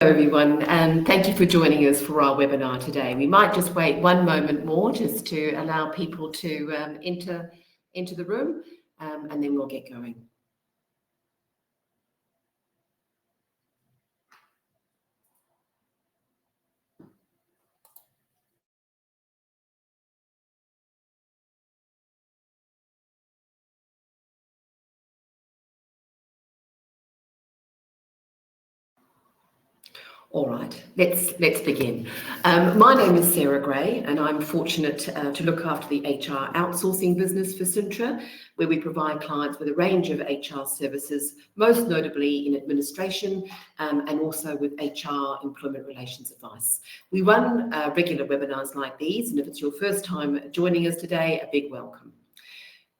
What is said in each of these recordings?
Hello everyone, and thank you for joining us for our webinar today. We might just wait one moment more just to allow people to enter into the room, and then we'll get going. All right, let's begin. My name is Sarah Gray, and I'm fortunate to look after the HR outsourcing business for Cintra, where we provide clients with a range of HR services, most notably in administration and also with HR employment relations advice. We run regular webinars like these, and if it's your first time joining us today, a big welcome.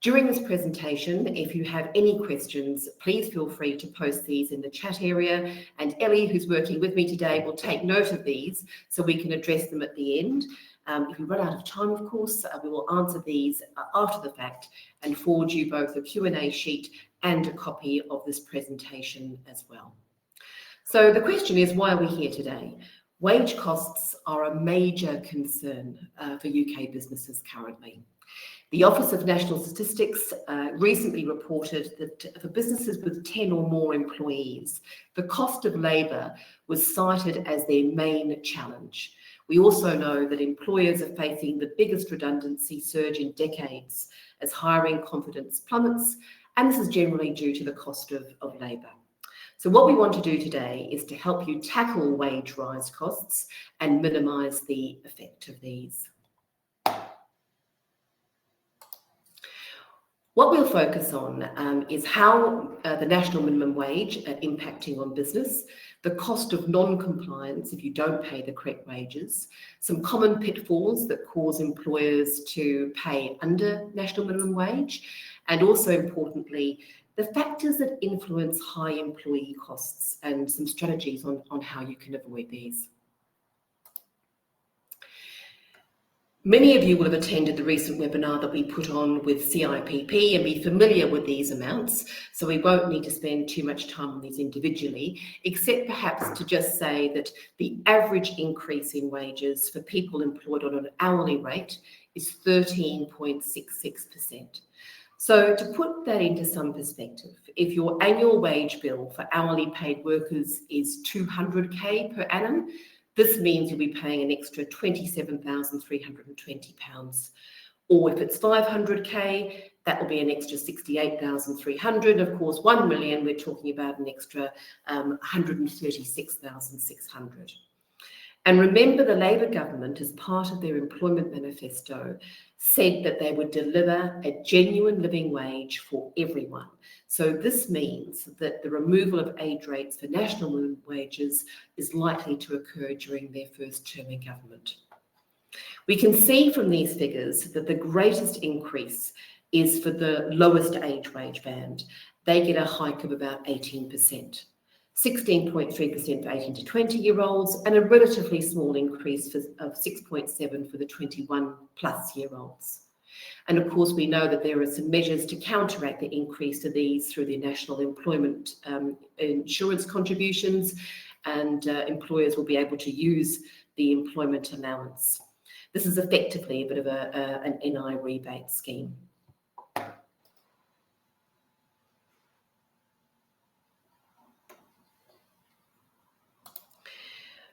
During this presentation, if you have any questions, please feel free to post these in the chat area, and Ellie, who's working with me today, will take note of these so we can address them at the end. If we run out of time, of course, we will answer these after the fact and forward you both a Q&A sheet and a copy of this presentation as well. So the question is, why are we here today? Wage costs are a major concern for UK businesses currently. The Office of National Statistics recently reported that for businesses with 10 or more employees, the cost of labour was cited as their main challenge. We also know that employers are facing the biggest redundancy surge in decades as hiring confidence plummets, and this is generally due to the cost of labour. So what we want to do today is to help you tackle wage rise costs and minimise the effect of these. What we'll focus on is how the national minimum wage impacting on business, the cost of non-compliance if you don't pay the correct wages, some common pitfalls that cause employers to pay under national minimum wage, and also importantly, the factors that influence high employee costs and some strategies on how you can avoid these. Many of you will have attended the recent webinar that we put on with CIPP and be familiar with these amounts, so we won't need to spend too much time on these individually, except perhaps to just say that the average increase in wages for people employed on an hourly rate is 13.66%. So to put that into some perspective, if your annual wage bill for hourly paid workers is $200K per annum, this means you'll be paying an extra £27,320. Or if it's 500K, that will be an extra 68,300. Of course, 1 million, we're talking about an extra 136,600. And remember, the Labour government, as part of their employment manifesto, said that they would deliver a genuine living wage for everyone. So this means that the removal of age rates for national minimum wages is likely to occur during their first term in government. We can see from these figures that the greatest increase is for the lowest age wage band. They get a hike of about 18%. 16.3% for 18 to 20-year-olds, and a relatively small increase of 6.7% for the 21-plus-year-olds. And of course, we know that there are some measures to counteract the increase of these through the National Employment Insurance contributions, and employers will be able to use the employment allowance. This is effectively a bit of an NI rebate scheme.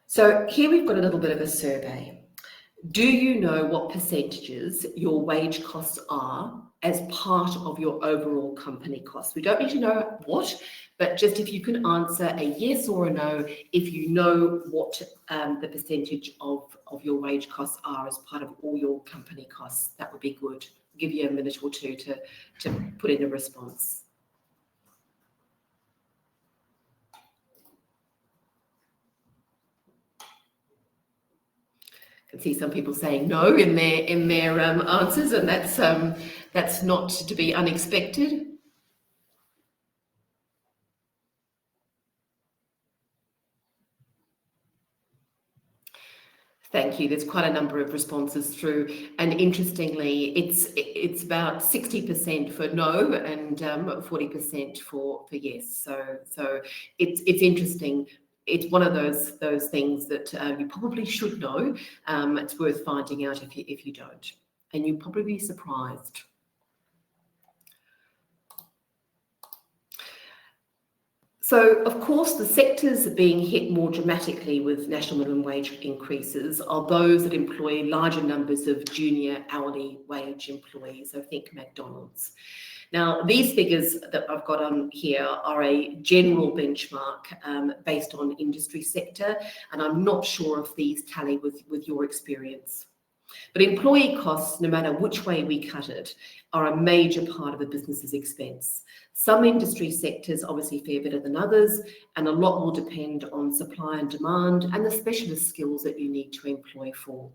So here we've got a little bit of a survey. Do you know what percentages your wage costs are as part of your overall company costs? We don't need to know what, but just if you can answer a yes or a no, if you know what the percentage of your wage costs are as part of all your company costs, that would be good. I'll give you a minute or two to put in a response. I see some people saying no in their answers, and that's not to be unexpected. Thank you. There's quite a number of responses through, and interestingly, it's about 60% for no and 40% for yes. So it's interesting. it's one of those things that you probably should know. It's worth finding out if you don't, and you'll probably be surprised. So, of course, the sectors being hit more dramatically with national minimum wage increases are those that employ larger numbers of junior hourly wage employees. So think McDonald's. Now, these figures that I've got on here are a general benchmark based on industry sector, and I'm not sure if these tally with your experience. But employee costs, no matter which way we cut it, are a major part of a business's expense. Some industry sectors obviously fare better than others, and a lot will depend on supply and demand and the specialist skills that you need to employ for.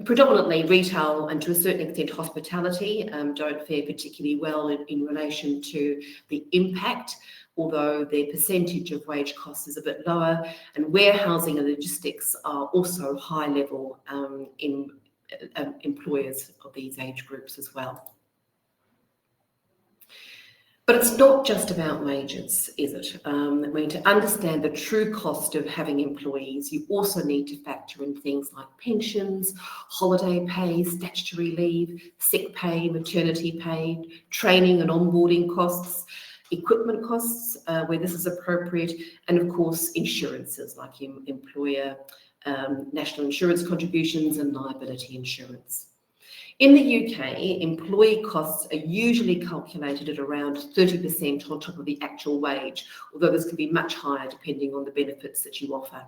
Predominantly retail and to a certain extent hospitality don't fare particularly well in relation to the impact, although their percentage of wage costs is a bit lower, and warehousing and logistics are also high level in employers of these age groups as well. But it's not just about wages, is it? I mean, to understand the true cost of having employees, you also need to factor in things like pensions, holiday pay, statutory leave, sick pay, maternity pay, training and onboarding costs, equipment costs where this is appropriate, and of course insurances like employer national insurance contributions and liability insurance. In the UK, employee costs are usually calculated at around 30% on top of the actual wage, although this can be much higher depending on the benefits that you offer.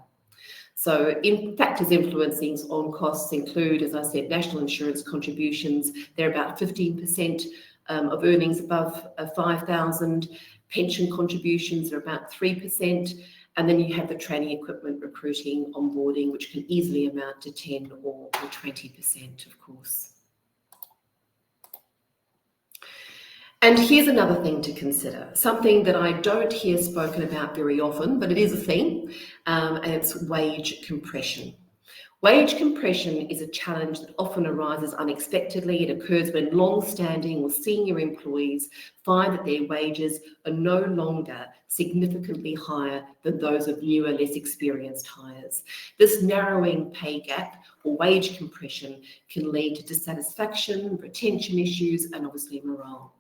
So factors influencing on costs include, as I said, national insurance contributions. They're about 15% of earnings above 5,000. Pension contributions are about 3%. And then you have the training, equipment, recruiting, onboarding, which can easily amount to 10 or 20%, of course. And here's another thing to consider, something that I don't hear spoken about very often, but it is a thing, and it's wage compression. Wage compression is a challenge that often arises unexpectedly. It occurs when long-standing or senior employees find that their wages are no longer significantly higher than those of newer, less experienced hires. This narrowing pay gap or wage compression can lead to dissatisfaction, retention issues, and obviously morale.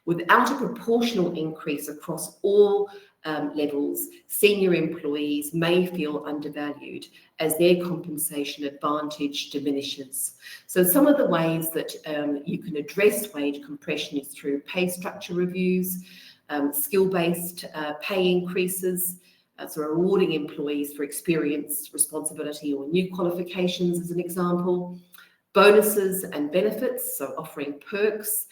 Without a proportional increase across all levels, senior employees may feel undervalued as their compensation advantage diminishes. So some of the ways that you can address wage compression is through pay structure reviews, skill-based pay increases, so rewarding employees for experience, responsibility, or new qualifications as an example, bonuses and benefits, so offering perks,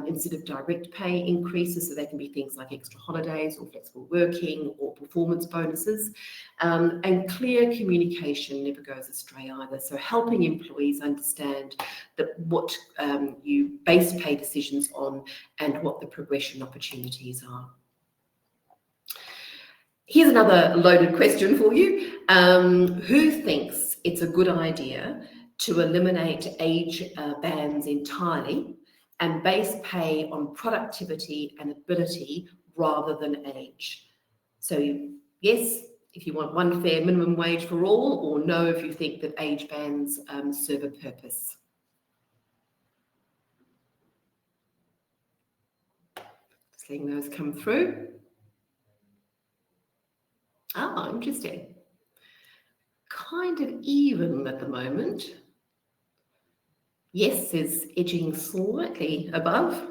instead of direct pay increases, so they can be things like extra holidays or flexible working or performance bonuses, and clear communication never goes astray either. So helping employees understand that what you base pay decisions on and what the progression opportunities are. Here's another loaded question for you. Who thinks it's a good idea to eliminate age bands entirely and base pay on productivity and ability rather than age? So yes, if you want one fair minimum wage for all, or no, if you think that age bands serve a purpose. Just letting those come through. Ah, interesting. Kind of even at the moment. Yes is edging slightly above.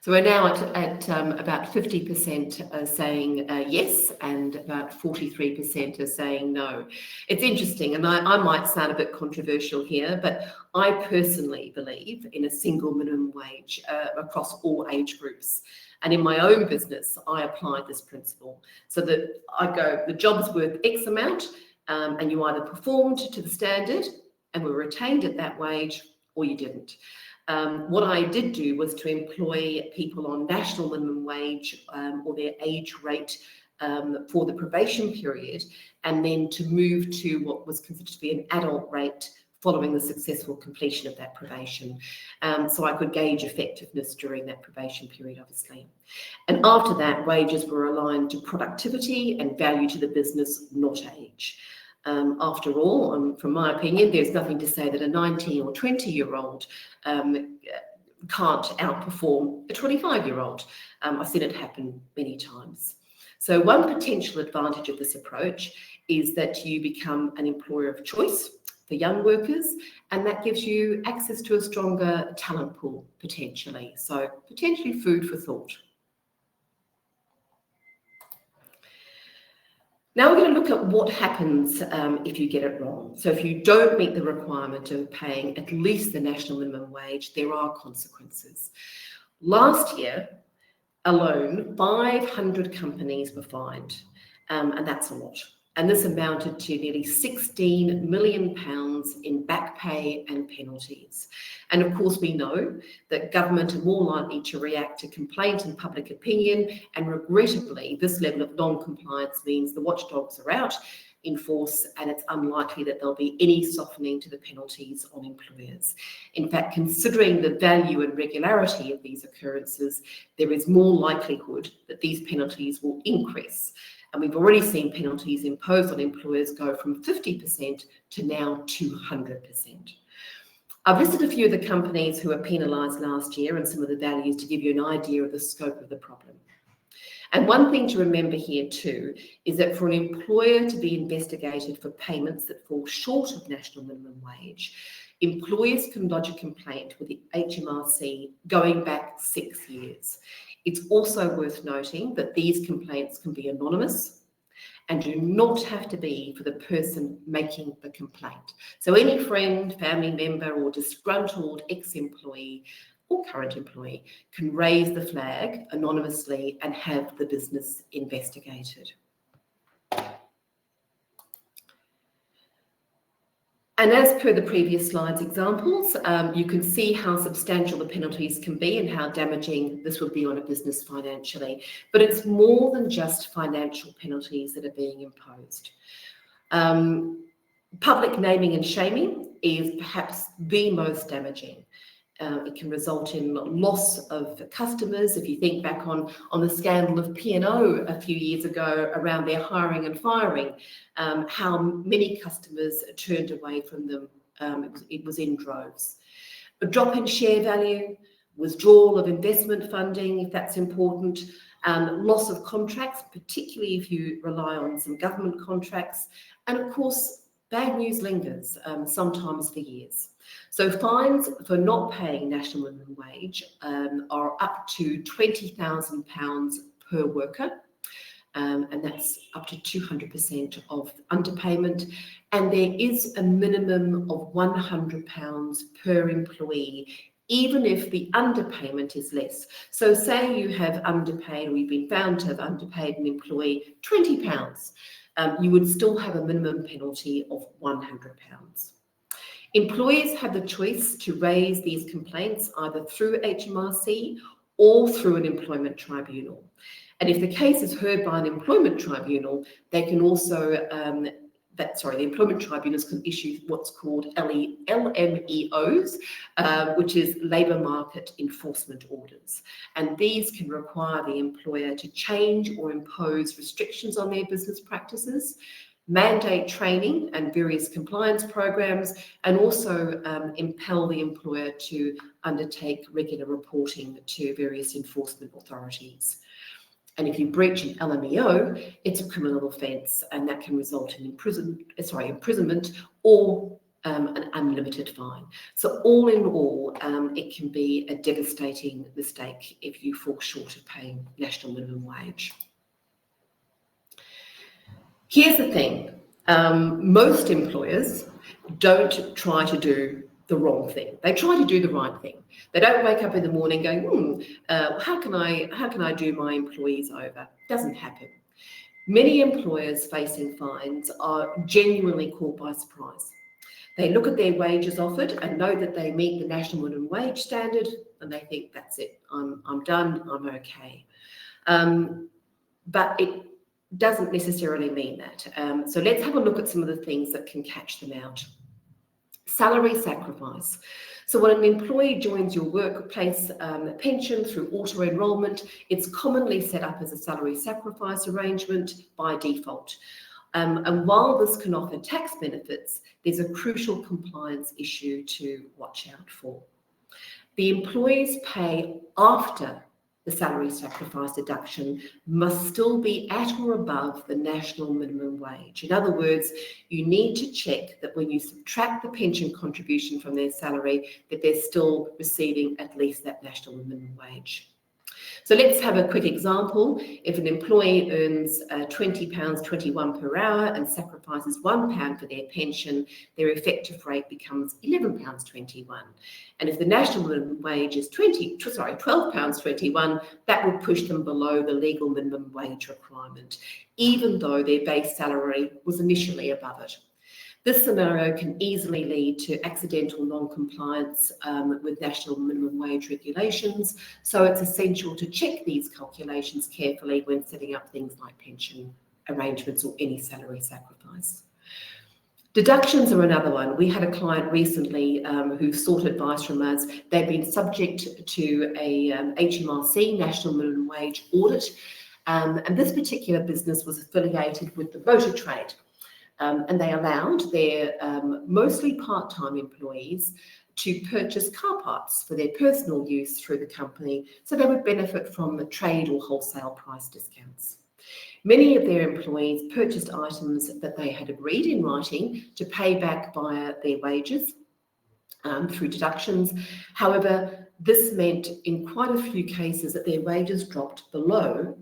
So we're now at about 50% saying yes, and about 43% are saying no. It's interesting, and I might sound a bit controversial here, but I personally believe in a single minimum wage across all age groups. And in my own business, I applied this principle so that I go, the job's worth X amount, and you either performed to the standard and were retained at that wage, or you didn't. What I did do was to employ people on national minimum wage or their age rate for the probation period, and then to move to what was considered to be an adult rate following the successful completion of that probation. So I could gauge effectiveness during that probation period, obviously. And after that, wages were aligned to productivity and value to the business, not age. After all, from my opinion, there's nothing to say that a 19 or 20-year-old can't outperform a 25-year-old. I've seen it happen many times. So one potential advantage of this approach is that you become an employer of choice for young workers, and that gives you access to a stronger talent pool, potentially. So potentially food for thought. Now we're going to look at what happens if you get it wrong. So if you don't meet the requirement of paying at least the national minimum wage, there are consequences. Last year alone, 500 companies were fined, and that's a lot. And this amounted to nearly £16 million in back pay and penalties. And of course, we know that government are more likely to react to complaint and public opinion. And regrettably, this level of non-compliance means the watchdogs are out in force, and it's unlikely that there'll be any softening to the penalties on employers. In fact, considering the value and regularity of these occurrences, there is more likelihood that these penalties will increase. And we've already seen penalties imposed on employers go from 50% to now 200%. I've listed a few of the companies who were penalised last year and some of the values to give you an idea of the scope of the problem. And one thing to remember here too is that for an employer to be investigated for payments that fall short of national minimum wage, employers can lodge a complaint with the HMRC going back 6 years. It's also worth noting that these complaints can be anonymous and do not have to be for the person making the complaint. So any friend, family member, or disgruntled ex-employee or current employee can raise the flag anonymously and have the business investigated. And as per the previous slides examples, you can see how substantial the penalties can be and how damaging this would be on a business financially. But it's more than just financial penalties that are being imposed. Public naming and shaming is perhaps the most damaging. It can result in loss of customers. If you think back on the scandal of P&O a few years ago around their hiring and firing, how many customers turned away from them. It was in droves. A drop in share value, withdrawal of investment funding, if that's important, loss of contracts, particularly if you rely on some government contracts, and of course, bad news lingers, sometimes for years. So fines for not paying national minimum wage are up to £20,000 per worker, and that's up to 200% of underpayment. And there is a minimum of £100 per employee, even if the underpayment is less. So say you have underpaid, or you've been found to have underpaid an employee £20, you would still have a minimum penalty of £100. Employers have the choice to raise these complaints either through HMRC or through an employment tribunal. And if the case is heard by an employment tribunal, they can also, the employment tribunals can issue what's called LMEOs, which is labour market enforcement orders. And these can require the employer to change or impose restrictions on their business practices, mandate training and various compliance programs, and also impel the employer to undertake regular reporting to various enforcement authorities. And if you breach an LMEO, it's a criminal offence, and that can result in imprisonment or an unlimited fine. So all in all, it can be a devastating mistake if you fall short of paying national minimum wage. Here's the thing, most employers don't try to do the wrong thing. They try to do the right thing. They don't wake up in the morning going, how can I do my employees over? Doesn't happen. Many employers facing fines are genuinely caught by surprise. They look at their wages offered and know that they meet the national minimum wage standard, and they think, that's it, I'm done, I'm okay. But it doesn't necessarily mean that. So let's have a look at some of the things that can catch them out. Salary sacrifice. So when an employee joins your workplace pension through auto-enrolment, it's commonly set up as a salary sacrifice arrangement by default. And while this can offer tax benefits, there's a crucial compliance issue to watch out for. The employee's pay after the salary sacrifice deduction must still be at or above the national minimum wage. In other words, you need to check that when you subtract the pension contribution from their salary, that they're still receiving at least that national minimum wage. So let's have a quick example. If an employee earns £20.21 per hour and sacrifices £1 for their pension, their effective rate becomes £11.21. And if the national minimum wage is £12.21, that will push them below the legal minimum wage requirement, even though their base salary was initially above it. This scenario can easily lead to accidental non-compliance with national minimum wage regulations, so it's essential to check these calculations carefully when setting up things like pension arrangements or any salary sacrifice. Deductions are another one. We had a client recently who sought advice from us. They've been subject to a HMRC, National Minimum Wage audit, and this particular business was affiliated with the motor trade. And they allowed their mostly part-time employees to purchase car parts for their personal use through the company, so they would benefit from the trade or wholesale price discounts. Many of their employees purchased items that they had agreed in writing to pay back via their wages through deductions. However, this meant in quite a few cases that their wages dropped below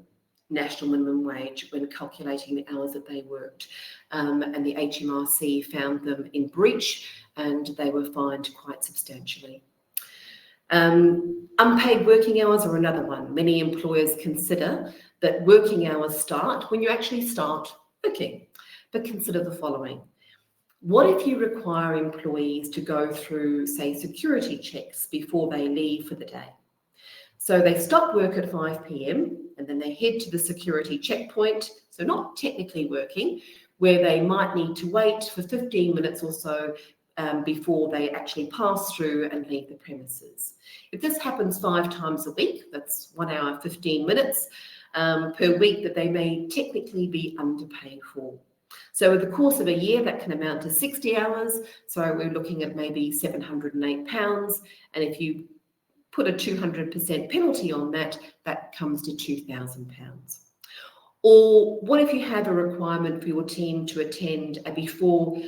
national minimum wage when calculating the hours that they worked. And the HMRC found them in breach and they were fined quite substantially. Unpaid working hours are another one. Many employers consider that working hours start when you actually start working. But consider the following. What if you require employees to go through, say, security checks before they leave for the day? So they stop work at 5 p.m. and then they head to the security checkpoint, so not technically working, where they might need to wait for 15 minutes or so before they actually pass through and leave the premises. If this happens 5 times a week, that's 1 hour, 15 minutes per week that they may technically be underpaid for. So over the course of a year, that can amount to 60 hours. So we're looking at maybe £708. And if you put a 200% penalty on that, that comes to £2,000. Or what if you have a requirement for your team to attend a before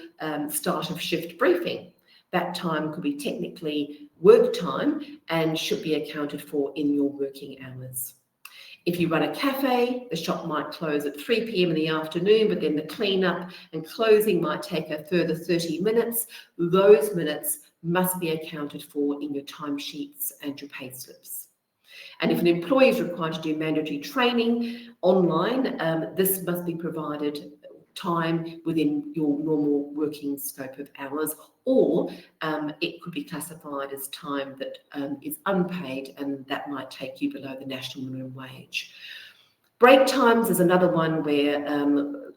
start of shift briefing? That time could be technically work time and should be accounted for in your working hours. If you run a cafe, the shop might close at 3 p.m. in the afternoon, but then the cleanup and closing might take a further 30 minutes. Those minutes must be accounted for in your timesheets and your pay slips. And if an employee is required to do mandatory training online, this must be provided time within your normal working scope of hours, or it could be classified as time that is unpaid, and that might take you below the national minimum wage. Break times is another one where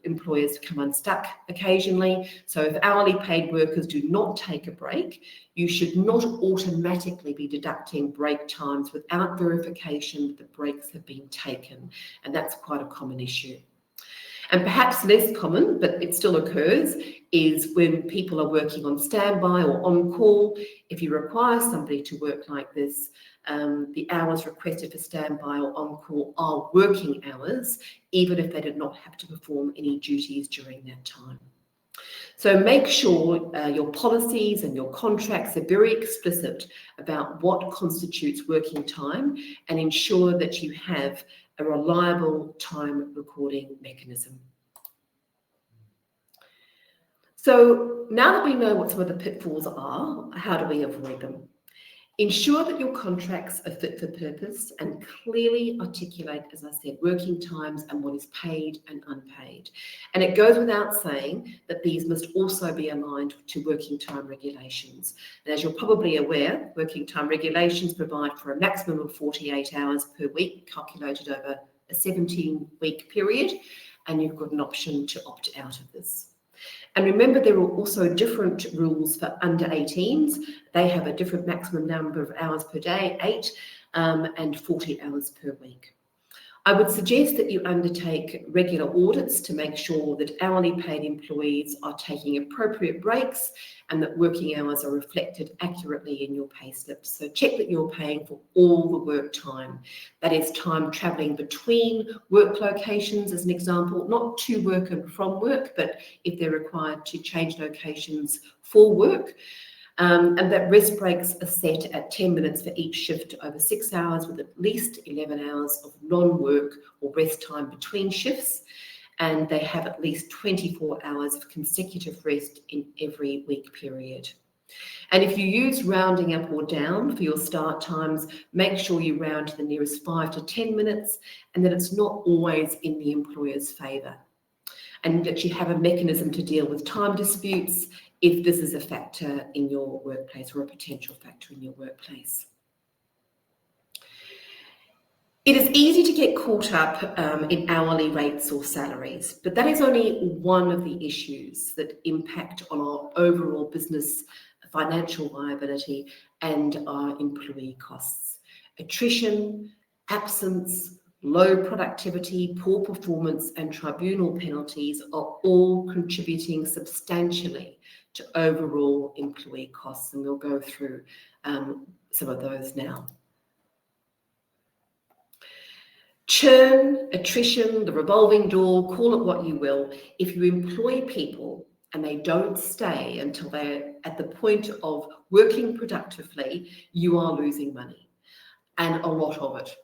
employers come unstuck occasionally. So if hourly paid workers do not take a break, you should not automatically be deducting break times without verification that the breaks have been taken. And that's quite a common issue. And perhaps less common, but it still occurs, is when people are working on standby or on call. If you require somebody to work like this, the hours requested for standby or on call are working hours, even if they did not have to perform any duties during that time. So make sure your policies and your contracts are very explicit about what constitutes working time, and ensure that you have a reliable time recording mechanism. So now that we know what some of the pitfalls are, how do we avoid them? Ensure that your contracts are fit for purpose and clearly articulate, as I said, working times and what is paid and unpaid. And it goes without saying that these must also be aligned to working time regulations. And as you're probably aware, working time regulations provide for a maximum of 48 hours per week, calculated over a 17-week period, and you've got an option to opt out of this. And remember, there are also different rules for under 18s. They have a different maximum number of hours per day, 8, and 40 hours per week. I would suggest that you undertake regular audits to make sure that hourly paid employees are taking appropriate breaks and that working hours are reflected accurately in your pay slips. So check that you're paying for all the work time. That is time travelling between work locations, as an example, not to work and from work, but if they're required to change locations for work. And that rest breaks are set at 10 minutes for each shift over 6 hours, with at least 11 hours of non-work or rest time between shifts. And they have at least 24 hours of consecutive rest in every week period. And if you use rounding up or down for your start times, make sure you round to the nearest 5 to 10 minutes and that it's not always in the employer's favour. And that you have a mechanism to deal with time disputes if this is a factor in your workplace or a potential factor in your workplace. It is easy to get caught up in hourly rates or salaries, but that is only one of the issues that impact on our overall business financial viability and our employee costs. Attrition, absence, low productivity, poor performance, and tribunal penalties are all contributing substantially to overall employee costs, and we'll go through some of those now. Churn, attrition, the revolving door, call it what you will. If you employ people and they don't stay until they're at the point of working productively, you are losing money, and a lot of it.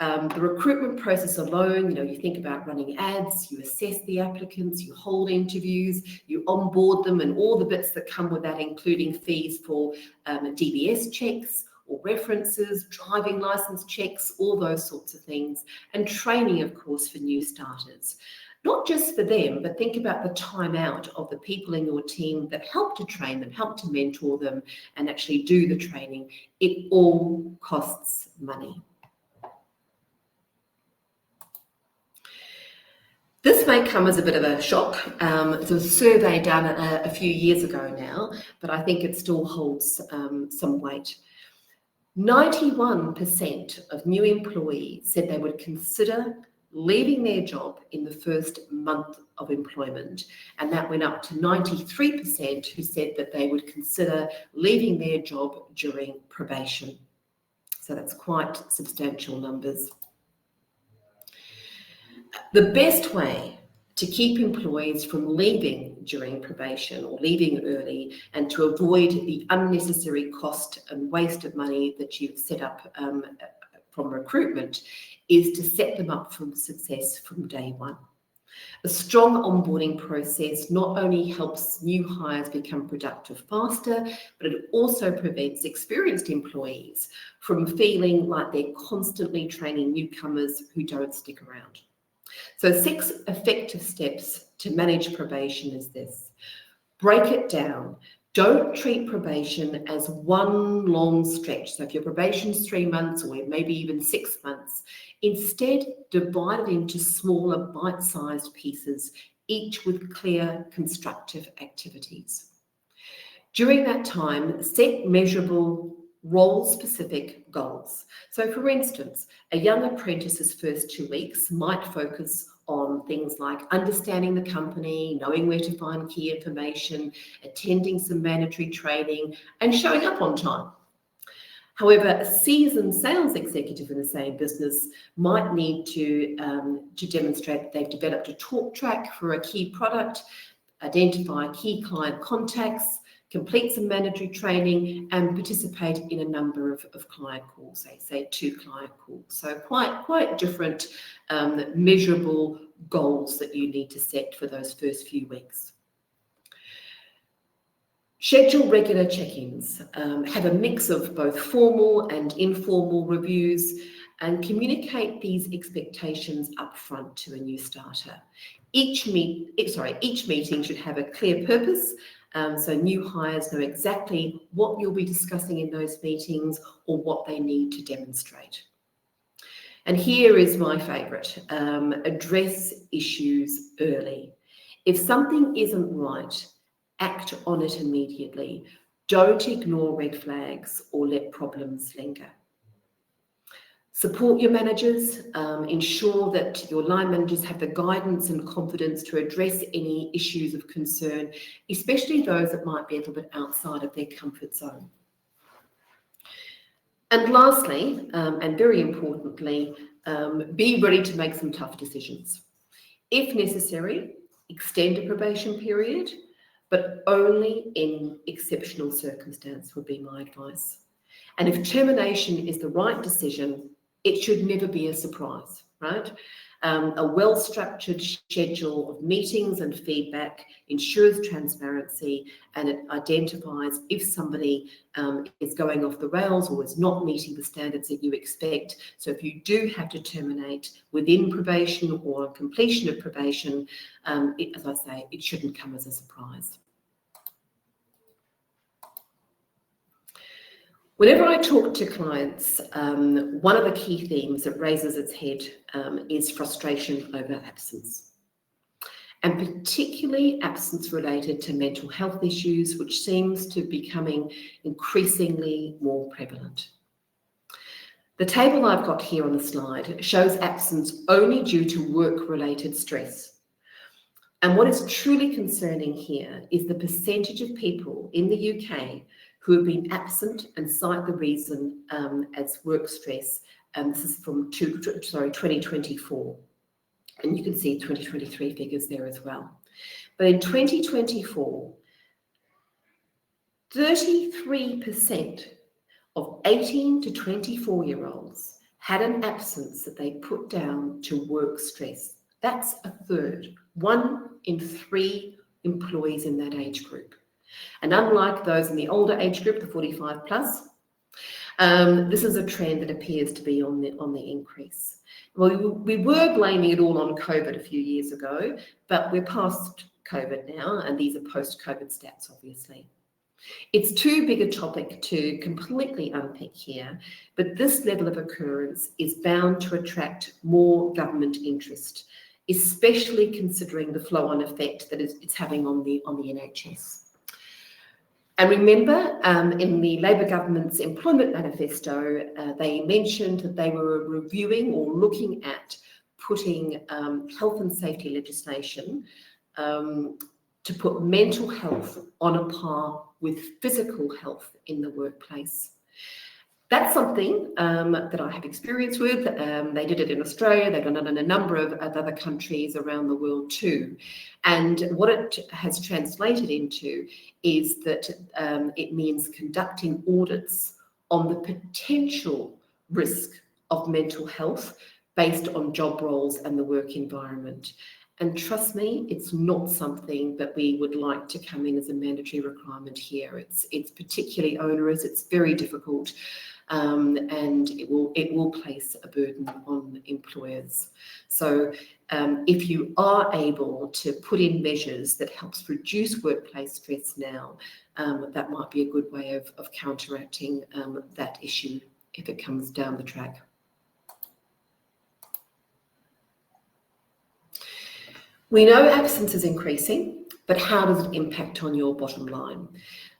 The recruitment process alone, you think about running ads, you assess the applicants, you hold interviews, you onboard them, and all the bits that come with that, including fees for DBS checks or references, driving license checks, all those sorts of things, and training, of course, for new starters. Not just for them, but think about the time out of the people in your team that help to train them, help to mentor them, and actually do the training. It all costs money. This may come as a bit of a shock. It's a survey done a few years ago now, but I think it still holds some weight. 91% of new employees said they would consider leaving their job in the first month of employment, and that went up to 93% who said that they would consider leaving their job during probation. So that's quite substantial numbers. The best way to keep employees from leaving during probation or leaving early, and to avoid the unnecessary cost and waste of money that you've set up from recruitment, is to set them up for success from day one. A strong onboarding process not only helps new hires become productive faster, but it also prevents experienced employees from feeling like they're constantly training newcomers who don't stick around. So 6 effective steps to manage probation is this. Break it down. Don't treat probation as one long stretch. So if your probation is 3 months or maybe even 6 months, instead divide it into smaller bite-sized pieces, each with clear constructive activities. During that time, set measurable role-specific goals. So for instance, a young apprentice's first 2 weeks might focus on things like understanding the company, knowing where to find key information, attending some mandatory training, and showing up on time. However, a seasoned sales executive in the same business might need to demonstrate that they've developed a talk track for a key product, identify key client contacts, complete some mandatory training, and participate in a number of client calls, say 2 client calls. So quite different measurable goals that you need to set for those first few weeks. Schedule regular check-ins, have a mix of both formal and informal reviews, and communicate these expectations up front to a new starter. Each meeting should have a clear purpose, so new hires know exactly what you'll be discussing in those meetings or what they need to demonstrate. And here is my favourite, address issues early. If something isn't right, act on it immediately. Don't ignore red flags or let problems linger. Support your managers, ensure that your line managers have the guidance and confidence to address any issues of concern, especially those that might be a little bit outside of their comfort zone. And lastly, and very importantly, be ready to make some tough decisions. If necessary, extend a probation period, but only in exceptional circumstance would be my advice. And if termination is the right decision, it should never be a surprise, right? A well-structured schedule of meetings and feedback ensures transparency, and it identifies if somebody is going off the rails or is not meeting the standards that you expect. So if you do have to terminate within probation or completion of probation, as I say, it shouldn't come as a surprise. Whenever I talk to clients, one of the key themes that raises its head is frustration over absence, and particularly absence related to mental health issues, which seems to be becoming increasingly more prevalent. The table I've got here on the slide shows absence only due to work-related stress. And what is truly concerning here is the percentage of people in the UK who have been absent and cite the reason as work stress. This is from 2024. And you can see 2023 figures there as well. But in 2024, 33% of 18 to 24-year-olds had an absence that they put down to work stress. That's a third, 1 in 3 employees in that age group. And unlike those in the older age group, the 45 plus, this is a trend that appears to be on the increase. Well, we were blaming it all on COVID a few years ago, but we're past COVID now, and these are post-COVID stats, obviously. It's too big a topic to completely unpick here, but this level of occurrence is bound to attract more government interest, especially considering the flow-on effect that it's having on the NHS. And remember, in the Labor government's employment manifesto, they mentioned that they were reviewing or looking at putting health and safety legislation to put mental health on a par with physical health in the workplace. That's something that I have experience with. They did it in Australia. They've done it in a number of other countries around the world too. And what it has translated into is that it means conducting audits on the potential risk of mental health based on job roles and the work environment. And trust me, it's not something that we would like to come in as a mandatory requirement here. It's particularly onerous. It's very difficult. And it will place a burden on employers. So if you are able to put in measures that helps reduce workplace stress now, that might be a good way of counteracting that issue if it comes down the track. We know absence is increasing, but how does it impact on your bottom line?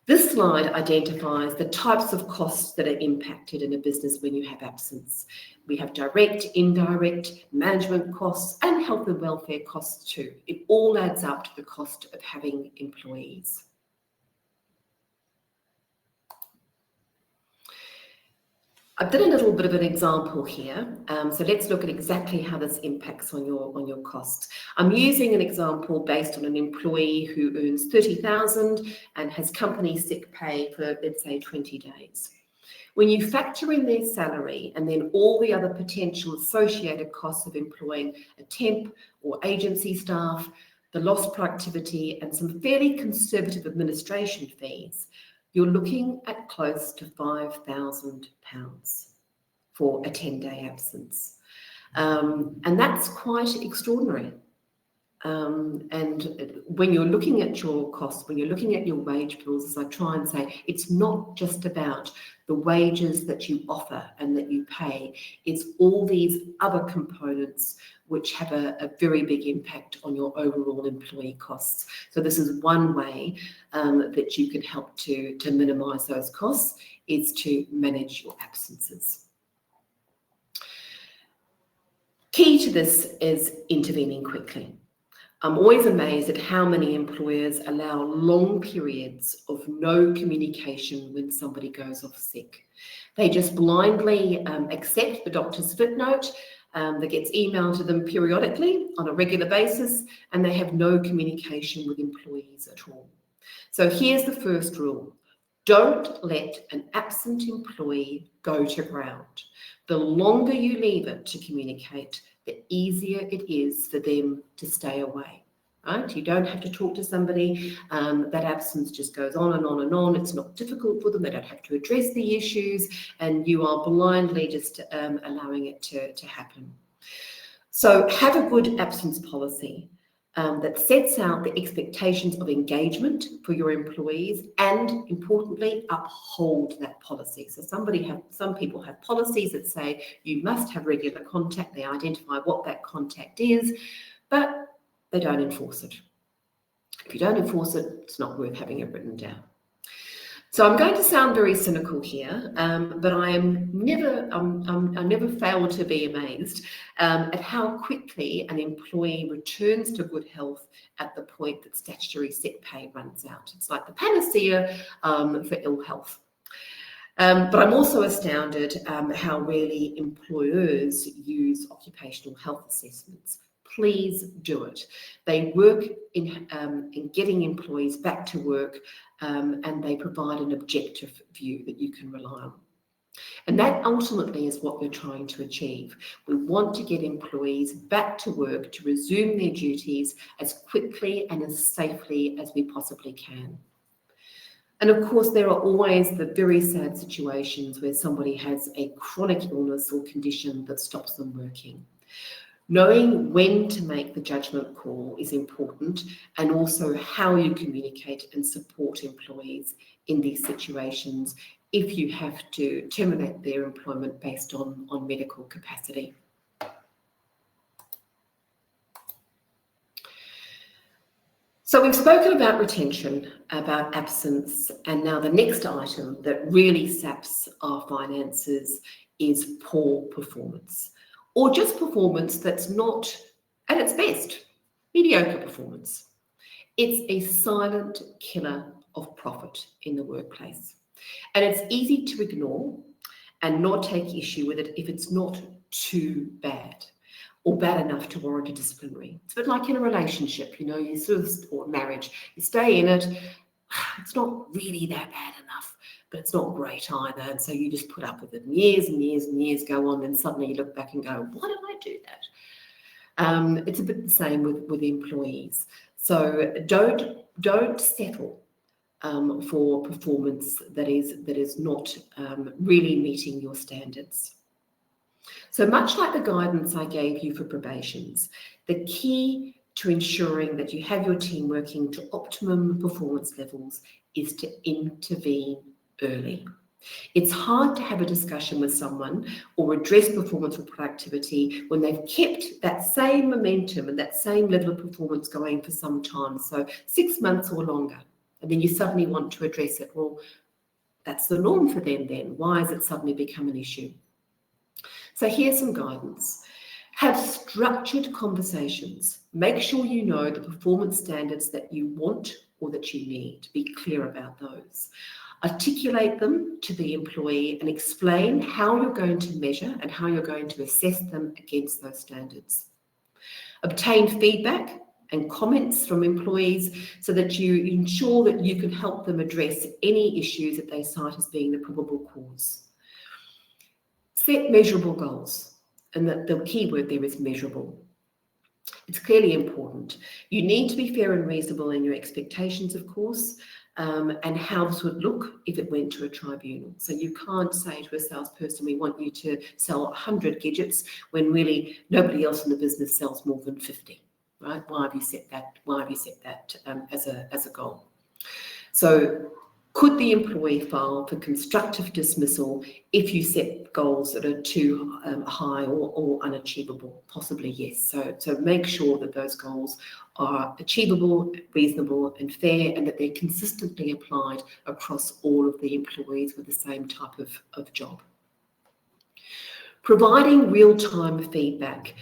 This slide identifies the types of costs that are impacted in a business when you have absence. We have direct, indirect, management costs, and health and welfare costs too. It all adds up to the cost of having employees. I've done a little bit of an example here, so let's look at exactly how this impacts on your costs. I'm using an example based on an employee who earns $30,000 and has company sick pay for, let's say, 20 days. When you factor in their salary and then all the other potential associated costs of employing a temp or agency staff, the lost productivity, and some fairly conservative administration fees, you're looking at close to £5,000 for a 10-day absence. And that's quite extraordinary. And when you're looking at your costs, when you're looking at your wage bills, as I try and say, it's not just about the wages that you offer and that you pay. It's all these other components which have a very big impact on your overall employee costs. So this is one way that you can help to minimise those costs, is to manage your absences. Key to this is intervening quickly. I'm always amazed at how many employers allow long periods of no communication when somebody goes off sick. They just blindly accept the doctor's footnote that gets emailed to them periodically on a regular basis, and they have no communication with employees at all. So here's the first rule. Don't let an absent employee go to ground. The longer you leave it to communicate, the easier it is for them to stay away. Right? You don't have to talk to somebody. That absence just goes on and on and on. It's not difficult for them. They don't have to address the issues, and you are blindly just allowing it to happen. So have a good absence policy that sets out the expectations of engagement for your employees, and importantly, uphold that policy. So some people have policies that say you must have regular contact. They identify what that contact is, but they don't enforce it. If you don't enforce it, it's not worth having it written down. So I'm going to sound very cynical here, but I never fail to be amazed at how quickly an employee returns to good health at the point that statutory sick pay runs out. It's like the panacea for ill health. But I'm also astounded how rarely employers use occupational health assessments. Please do it. They work in getting employees back to work, and they provide an objective view that you can rely on. And that ultimately is what we're trying to achieve. We want to get employees back to work to resume their duties as quickly and as safely as we possibly can. And of course, there are always the very sad situations where somebody has a chronic illness or condition that stops them working. Knowing when to make the judgment call is important, and also how you communicate and support employees in these situations if you have to terminate their employment based on medical capacity. So we've spoken about retention, about absence, and now the next item that really saps our finances is poor performance. Or just performance that's not at its best, mediocre performance. It's a silent killer of profit in the workplace. And it's easy to ignore and not take issue with it if it's not too bad or bad enough to warrant a disciplinary. It's a bit like in a relationship, you sort of, or marriage, you stay in it, it's not really that bad enough, but it's not great either. And so you just put up with it, and years and years and years go on, and suddenly you look back and go, why did I do that? It's a bit the same with employees. So don't settle for performance that is not really meeting your standards. So much like the guidance I gave you for probations, the key to ensuring that you have your team working to optimum performance levels is to intervene early. It's hard to have a discussion with someone or address performance or productivity when they've kept that same momentum and that same level of performance going for some time, so 6 months or longer, and then you suddenly want to address it. Well, that's the norm for them then. Why has it suddenly become an issue? So here's some guidance. Have structured conversations. Make sure you know the performance standards that you want or that you need. Be clear about those. Articulate them to the employee and explain how you're going to measure and how you're going to assess them against those standards. Obtain feedback and comments from employees so that you ensure that you can help them address any issues that they cite as being the probable cause. Set measurable goals, and the key word there is measurable. It's clearly important. You need to be fair and reasonable in your expectations, of course, and how this would look if it went to a tribunal. So you can't say to a salesperson, we want you to sell 100 gadgets when really nobody else in the business sells more than 50. right? Why have you set that? Why have you set that as a goal? So, could the employee file for constructive dismissal if you set goals that are too high or unachievable? Possibly yes. So make sure that those goals are achievable, reasonable and fair, and that they're consistently applied across all of the employees with the same type of job. Providing real-time feedback.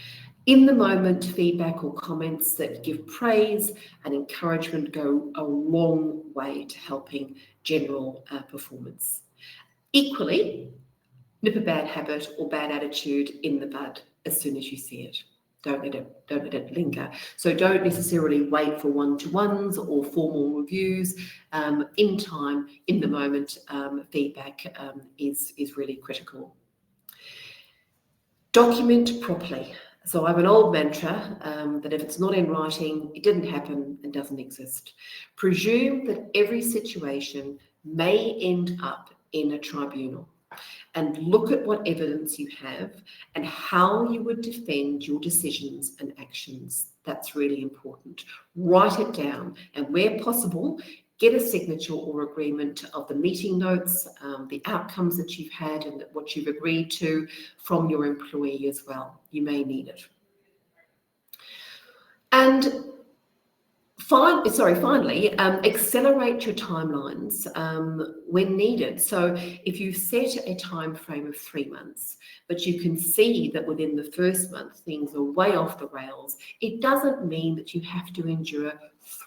In the moment feedback or comments that give praise and encouragement go a long way to helping general performance. Equally, nip a bad habit or bad attitude in the bud as soon as you see it. Don't let it linger. So don't necessarily wait for one-to-ones or formal reviews. In time, in the moment, feedback is really critical. Document properly. So I have an old mantra that if it's not in writing, it didn't happen and doesn't exist. Presume that every situation may end up in a tribunal, and look at what evidence you have and how you would defend your decisions and actions. That's really important. Write it down, and where possible, get a signature or agreement of the meeting notes, the outcomes that you've had and what you've agreed to from your employee as well. You may need it. And finally, accelerate your timelines when needed. So if you set a time frame of 3 months, but you can see that within the first month things are way off the rails, it doesn't mean that you have to endure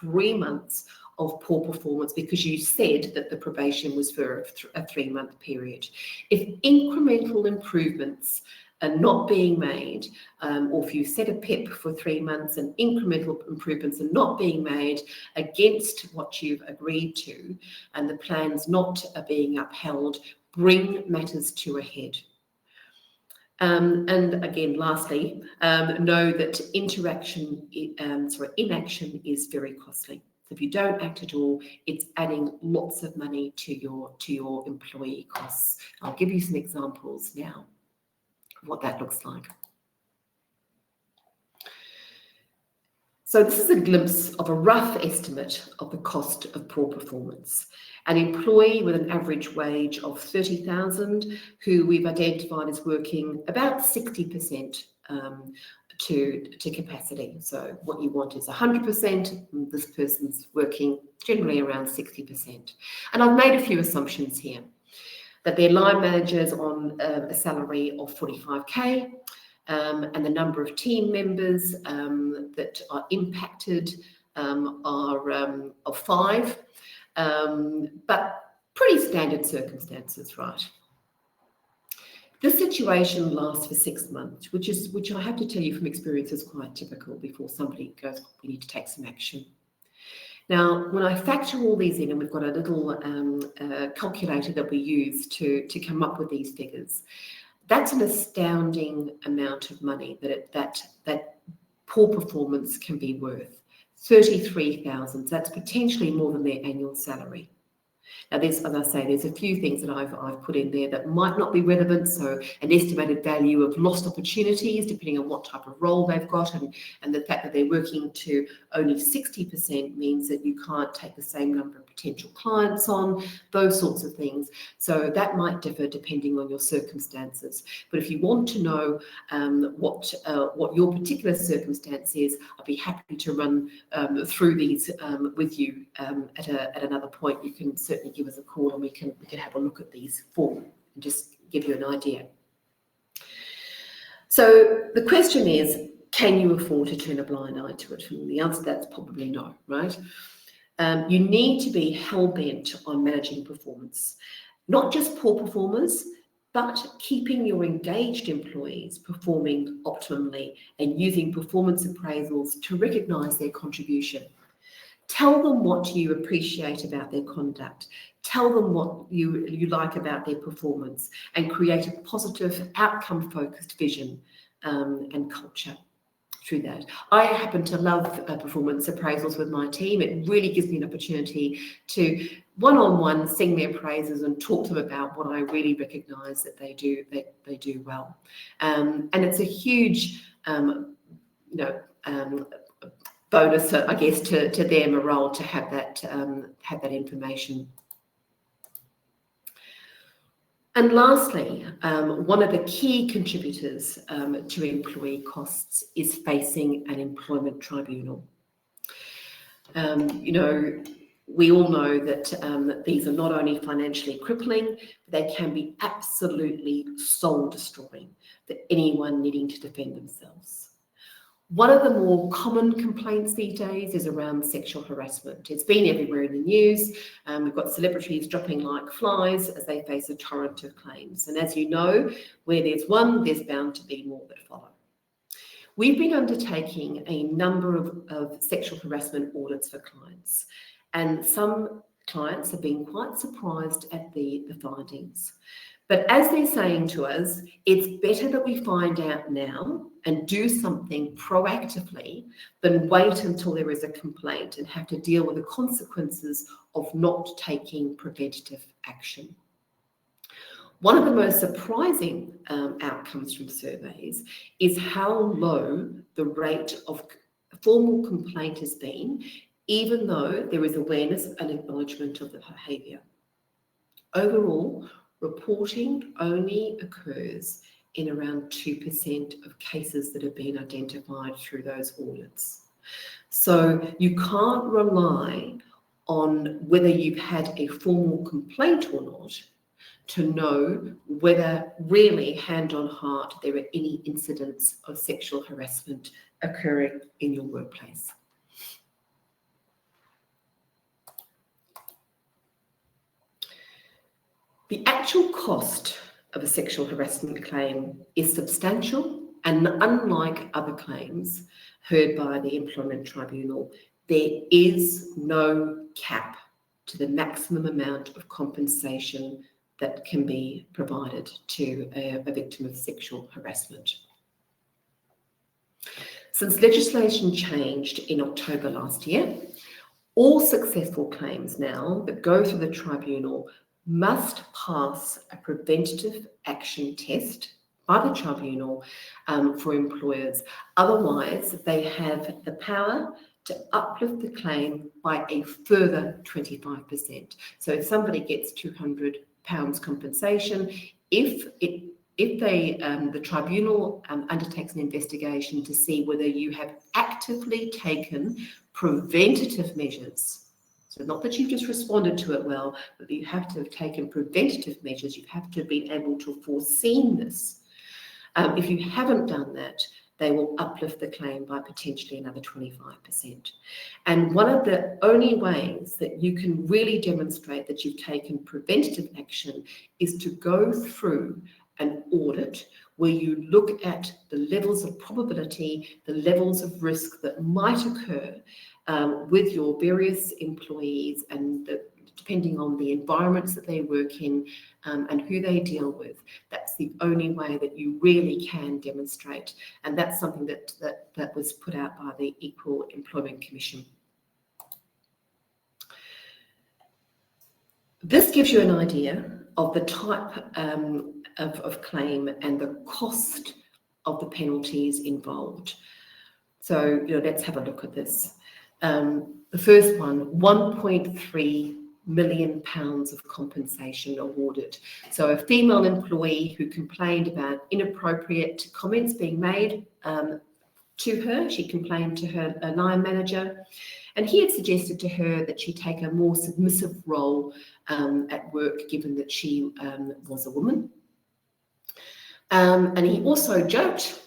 3 months of poor performance because you said that the probation was for a 3-month period. If incremental improvements are not being made, or if you set a PIP for 3 months and incremental improvements are not being made against what you've agreed to, and the plan's not being upheld, bring matters to a head. And again, lastly, know that inaction is very costly. So if you don't act at all, it's adding lots of money to your employee costs. I'll give you some examples now of what that looks like. So this is a glimpse of a rough estimate of the cost of poor performance. An employee with an average wage of 30,000 who we've identified as working about 60% to capacity. So what you want is 100%, and this person's working generally around 60%. And I've made a few assumptions here. That their line manager's on a salary of 45k, and the number of team members that are impacted are of 5, but pretty standard circumstances, right? This situation lasts for 6 months, which I have to tell you from experience is quite typical before somebody goes, we need to take some action. Now, when I factor all these in, and we've got a little calculator that we use to come up with these figures, that's an astounding amount of money that poor performance can be worth. 33,000, that's potentially more than their annual salary. Now, as I say, there's a few things that I've put in there that might not be relevant. So an estimated value of lost opportunities, depending on what type of role they've got, and the fact that they're working to only 60% means that you can't take the same number of potential clients on, those sorts of things. So that might differ depending on your circumstances. But if you want to know what your particular circumstance is, I'd be happy to run through these with you at another point. You can certainly give us a call and we can have a look at these for you and just give you an idea. So the question is, can you afford to turn a blind eye to it? And the answer to that's probably no, right? You need to be hell-bent on managing performance, not just poor performers, but keeping your engaged employees performing optimally and using performance appraisals to recognise their contribution. Tell them what you appreciate about their conduct. Tell them what you like about their performance, and create a positive, outcome-focused vision and culture through that. I happen to love performance appraisals with my team. It really gives me an opportunity to one-on-one sing their praises and talk to them about what I really recognise that they do well. And it's a huge bonus, I guess, to their morale to have that information. And lastly, one of the key contributors to employee costs is facing an employment tribunal. We all know that these are not only financially crippling, but they can be absolutely soul-destroying for anyone needing to defend themselves. One of the more common complaints these days is around sexual harassment. It's been everywhere in the news. We've got celebrities dropping like flies as they face a torrent of claims. And as you know, where there's one, there's bound to be more that follow. We've been undertaking a number of sexual harassment audits for clients, and some clients have been quite surprised at the findings. But as they're saying to us, it's better that we find out now and do something proactively than wait until there is a complaint and have to deal with the consequences of not taking preventative action. One of the most surprising outcomes from surveys is how low the rate of formal complaint has been, even though there is awareness and acknowledgement of the behaviour. Overall, reporting only occurs in around 2% of cases that have been identified through those audits. So you can't rely on whether you've had a formal complaint or not to know whether really, hand on heart, there are any incidents of sexual harassment occurring in your workplace. The actual cost of a sexual harassment claim is substantial, and unlike other claims heard by the Employment Tribunal, there is no cap to the maximum amount of compensation that can be provided to a victim of sexual harassment. Since legislation changed in October last year, all successful claims now that go through the tribunal must pass a preventative action test by the tribunal for employers. Otherwise, they have the power to uplift the claim by a further 25%. So if somebody gets £200 compensation, if the tribunal undertakes an investigation to see whether you have actively taken preventative measures, so not that you've just responded to it well, but you have to have taken preventative measures. You have to have been able to have foreseen this. If you haven't done that, they will uplift the claim by potentially another 25%. And one of the only ways that you can really demonstrate that you've taken preventative action is to go through an audit where you look at the levels of probability, the levels of risk that might occur with your various employees, and depending on the environments that they work in and who they deal with. That's the only way that you really can demonstrate, and that's something that was put out by the Equal Employment Commission. This gives you an idea of the type of claim and the cost of the penalties involved. So let's have a look at this. The first one, £1.3 million of compensation awarded. So a female employee who complained about inappropriate comments being made to her. She complained to her line manager, and he had suggested to her that she take a more submissive role at work, given that she was a woman. And he also joked,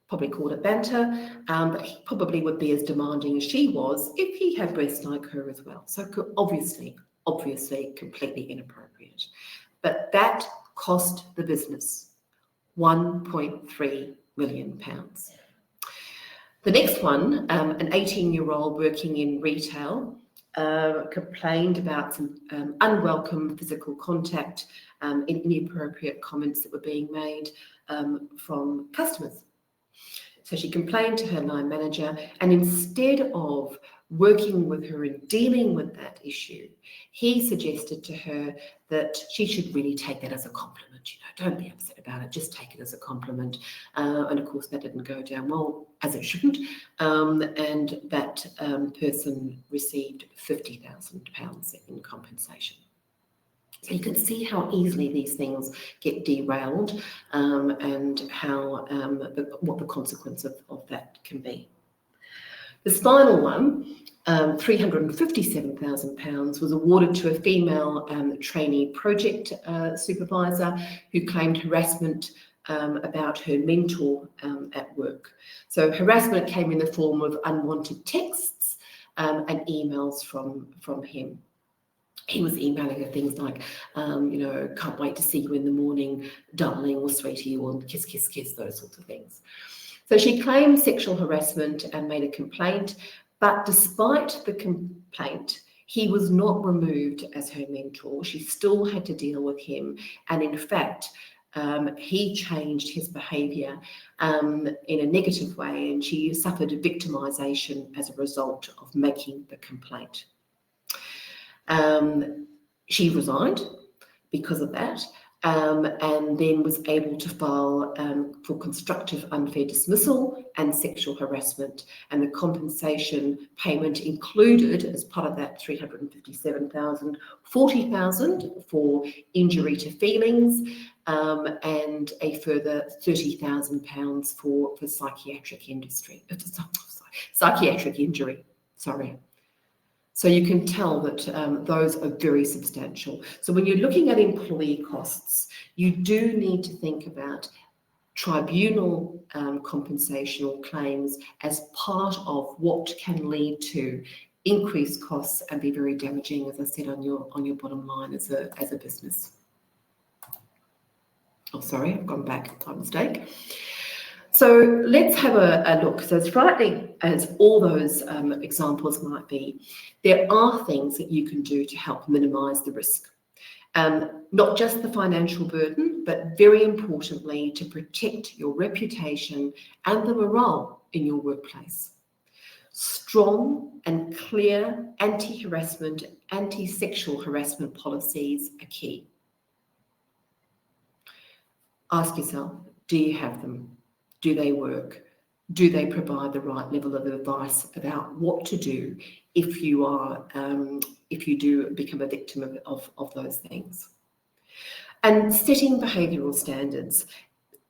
probably called it banter, but he probably would be as demanding as she was if he had breasts like her as well. So obviously completely inappropriate. But that cost the business £1.3 million. The next one, an 18-year-old working in retail, complained about some unwelcome physical contact, inappropriate comments that were being made from customers. So she complained to her line manager, and instead of working with her and dealing with that issue, he suggested to her that she should really take that as a compliment. Don't be upset about it, just take it as a compliment. And of course, that didn't go down well, as it shouldn't. And that person received £50,000 in compensation. So you can see how easily these things get derailed, and how what the consequence of that can be. The final one, £357,000, was awarded to a female trainee project supervisor who claimed harassment about her mentor at work. So harassment came in the form of unwanted texts and emails from him. He was emailing her things like, can't wait to see you in the morning, darling, or sweetie, or kiss, kiss, kiss, those sorts of things. So she claimed sexual harassment and made a complaint, but despite the complaint, he was not removed as her mentor. She still had to deal with him. And in fact, he changed his behaviour in a negative way, and she suffered victimisation as a result of making the complaint. She resigned because of that, and then was able to file for constructive unfair dismissal and sexual harassment. And the compensation payment included, as part of that $357,000, $40,000 for injury to feelings, and a further £30,000 for psychiatric injury. So you can tell that those are very substantial. So when you're looking at employee costs, you do need to think about tribunal compensation or claims as part of what can lead to increased costs and be very damaging, as I said, on your bottom line as a business. Oh, sorry, I've gone back by mistake. So let's have a look. So as frightening as all those examples might be, there are things that you can do to help minimise the risk. Not just the financial burden, but very importantly, to protect your reputation and the morale in your workplace. Strong and clear anti-harassment, anti-sexual harassment policies are key. Ask yourself, do you have them? Do they work? Do they provide the right level of advice about what to do if you do become a victim of those things? And setting behavioural standards,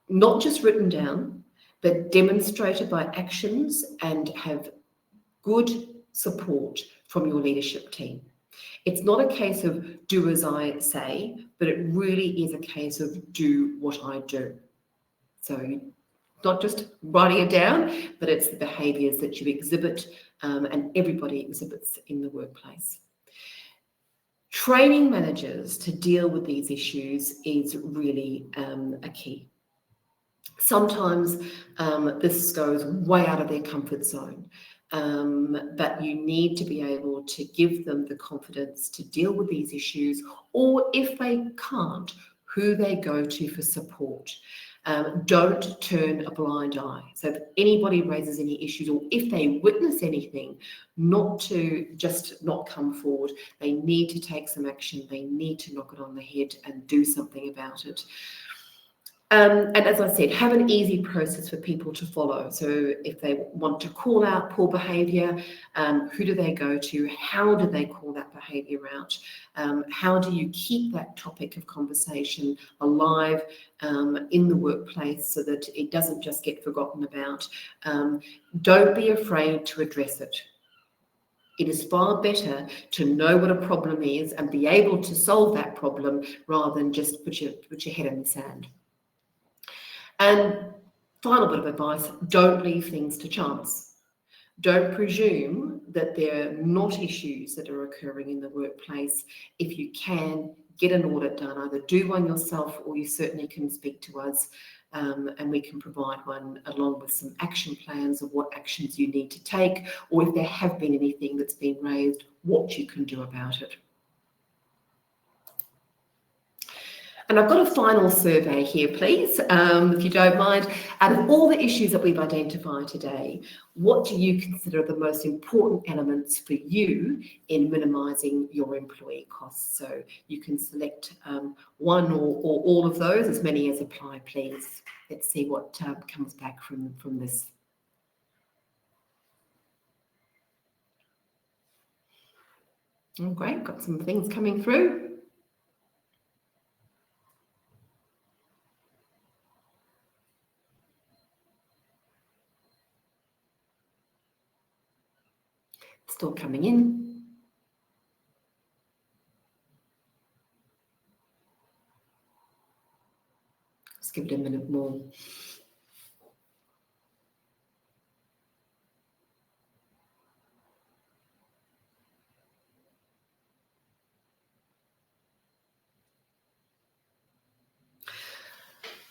not just written down, but demonstrated by actions, and have good support from your leadership team. It's not a case of do as I say, but it really is a case of do what I do. So not just writing it down, but it's the behaviours that you exhibit, and everybody exhibits in the workplace. Training managers to deal with these issues is really a key. Sometimes this goes way out of their comfort zone, but you need to be able to give them the confidence to deal with these issues, or if they can't, who they go to for support. Don't turn a blind eye. So if anybody raises any issues, or if they witness anything, not to just not come forward. They need to take some action. They need to knock it on the head and do something about it. And as I said, have an easy process for people to follow. So if they want to call out poor behaviour, who do they go to? How do they call that behaviour out? How do you keep that topic of conversation alive in the workplace so that it doesn't just get forgotten about? Don't be afraid to address it. It is far better to know what a problem is and be able to solve that problem rather than just put your head in the sand. And final bit of advice, don't leave things to chance. Don't presume that there are not issues that are occurring in the workplace. If you can, get an audit done. Either do one yourself, or you certainly can speak to us, and we can provide one along with some action plans of what actions you need to take, or if there have been anything that's been raised, what you can do about it. And I've got a final survey here, please, if you don't mind. Out of all the issues that we've identified today, what do you consider the most important elements for you in minimising your employee costs? So you can select one or all of those, as many as apply, please. Let's see what comes back from this. Oh, great, got some things coming through. Still coming in. Just give it a minute more.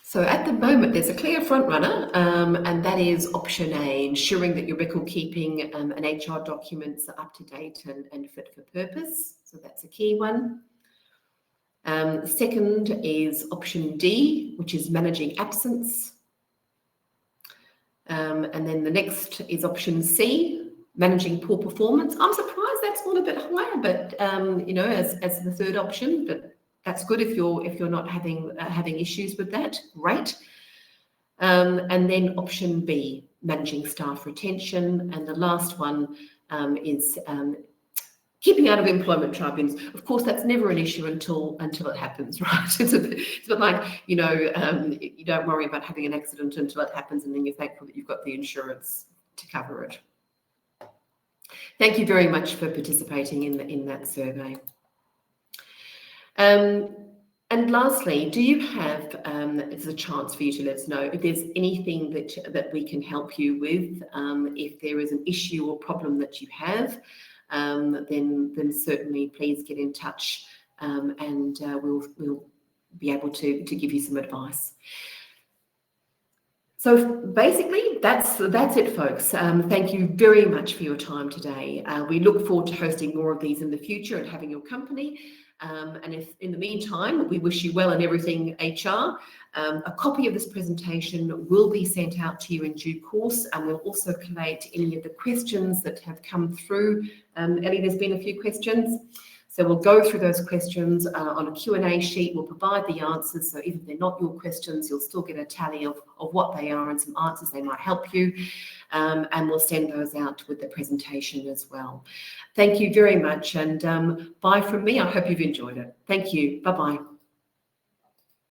So at the moment, there's a clear front runner, and that is option A, ensuring that your record keeping and HR documents are up to date and fit for purpose. So that's a key one. Second is option D, which is managing absence. And then the next is option C, managing poor performance. I'm surprised that's not a bit higher, but you know, as the third option, but that's good if you're not having issues with that. Great. And then option B, managing staff retention, and the last one is keeping out of employment tribunals. Of course, that's never an issue until it happens, right? It's a bit like, you know, you don't worry about having an accident until it happens, and then you're thankful that you've got the insurance to cover it. Thank you very much for participating in that survey. And lastly, do you have, it's a chance for you to let us know if there's anything that we can help you with, if there is an issue or problem that you have, then certainly please get in touch, and we'll be able to give you some advice. So basically, that's it, folks. Thank you very much for your time today. We look forward to hosting more of these in the future and having your company. And if in the meantime, we wish you well in everything HR. A copy of this presentation will be sent out to you in due course, and we'll also collate any of the questions that have come through. Ellie, there's been a few questions. So we'll go through those questions on a Q&A sheet. We'll provide the answers. So even if they're not your questions, you'll still get a tally of what they are and some answers they might help you. And we'll send those out with the presentation as well. Thank you very much. And bye from me. I hope you've enjoyed it. Thank you. Bye-bye.